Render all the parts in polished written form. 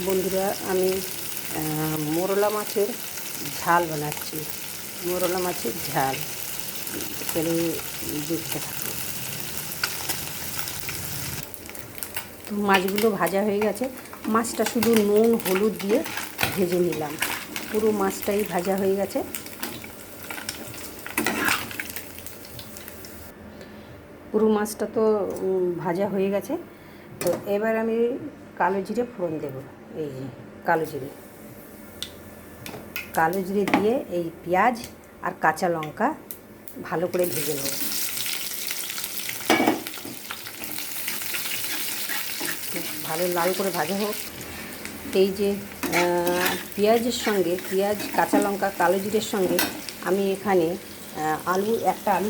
বন্ধুরা, আমি মোরলা মাছের ঝাল বানাচ্ছি। মোরলা মাছের ঝাল এখানে দেখতে থাকো। তো মাছগুলো ভাজা হয়ে গেছে। মাছটা শুধু নুন হলুদ দিয়ে ভেজে নিলাম। পুরো মাছটাই ভাজা হয়ে গেছে। পুরো মাছটা তো ভাজা হয়ে গেছে। তো এবার আমি কালো জিরে ফোড়ন দেব। এই যে কালো জিরে দিয়ে এই পেঁয়াজ আর কাঁচা লঙ্কা ভালো করে ভেজে নেব। ভালো লাল করে ভাজা হোক। এই যে পেঁয়াজের সঙ্গে পেঁয়াজ কাঁচা লঙ্কা কালো জিরের সঙ্গে আমি এখানে একটা আলু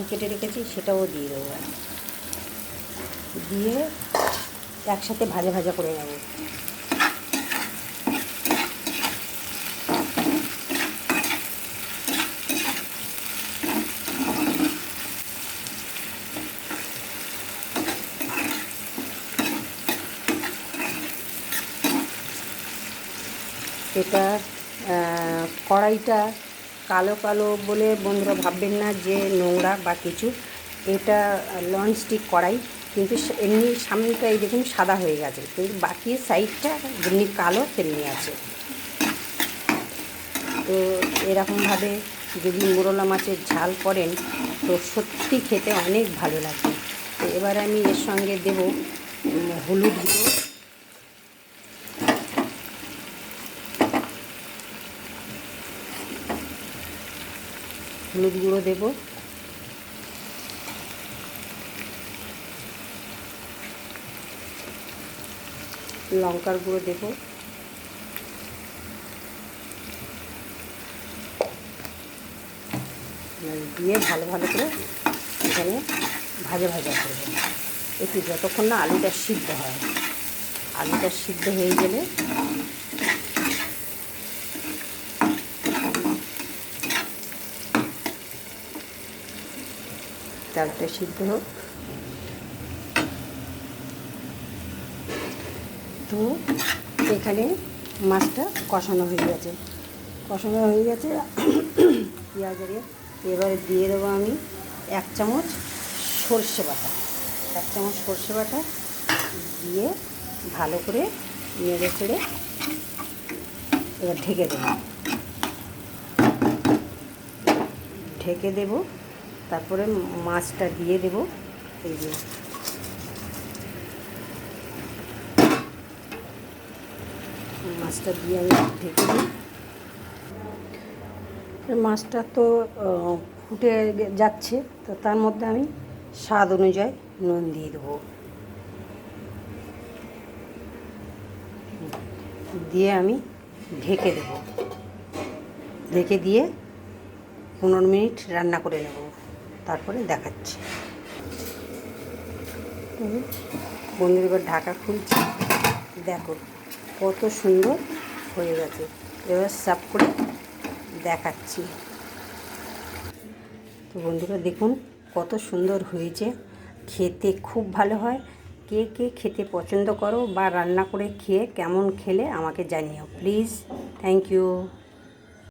কেটে রেখেছি সেটাও দিয়ে দেবো। দিয়ে একসাথে ভাজা ভাজা করে নেব। এটা কড়াইটা কালো কালো বলে বন্ধুরা ভাববেন না যে নোংরা বা কিছু। এটা ননস্টিক কড়াই, কিন্তু এমনি সামনেটা এই দেখুন সাদা হয়ে গেছে, কিন্তু বাকি সাইডটা যেমনি কালো তেমনি আছে। তো এরকমভাবে যদি মোরলা মাছের ঝাল করেন তো সত্যি খেতে অনেক ভালো লাগে। তো এবার আমি এর সঙ্গে দেব হলুদ গুঁড়ো, দেব, লঙ্কার গুঁড়ো দেব, দিয়ে ভালো করে এখানে ভাজা করব একটু, যতক্ষণ না আলুটা সিদ্ধ হয়। আলুটা সিদ্ধ হয়ে গেলে চালটা সিদ্ধ হোক। তো এখানে মাছটা কষানো হয়ে গেছে। পেঁয়াজের এবারে দিয়ে দেবো আমি 1 চামচ সর্ষে বাটা। দিয়ে ভালো করে নেড়ে চেড়ে এবার ঢেকে দেব। তারপরে মাছটা দিয়ে দেব। এই যে মাছটা দিয়ে আমি ঢেকে দিই। মাছটা তো ফুটে যাচ্ছে, তো তার মধ্যে আমি স্বাদ অনুযায়ী নুন দিয়ে দেবো। দিয়ে আমি ঢেকে দিয়ে 15 মিনিট রান্না করে নেব। তারপরে দেখাচ্ছি। বন্ধুরা, এবার ঢাকা খুলছি। দেখো কত সুন্দর হয়ে গেছে। এবার সার্ভ করে দেখাচ্ছি। তো বন্ধুরা দেখুন কত সুন্দর হয়েছে, খেতে খুব ভালো হয়। কে খেতে পছন্দ করো বা রান্না করে খেয়ে কেমন খেলে আমাকে জানিও প্লিজ। Thank you.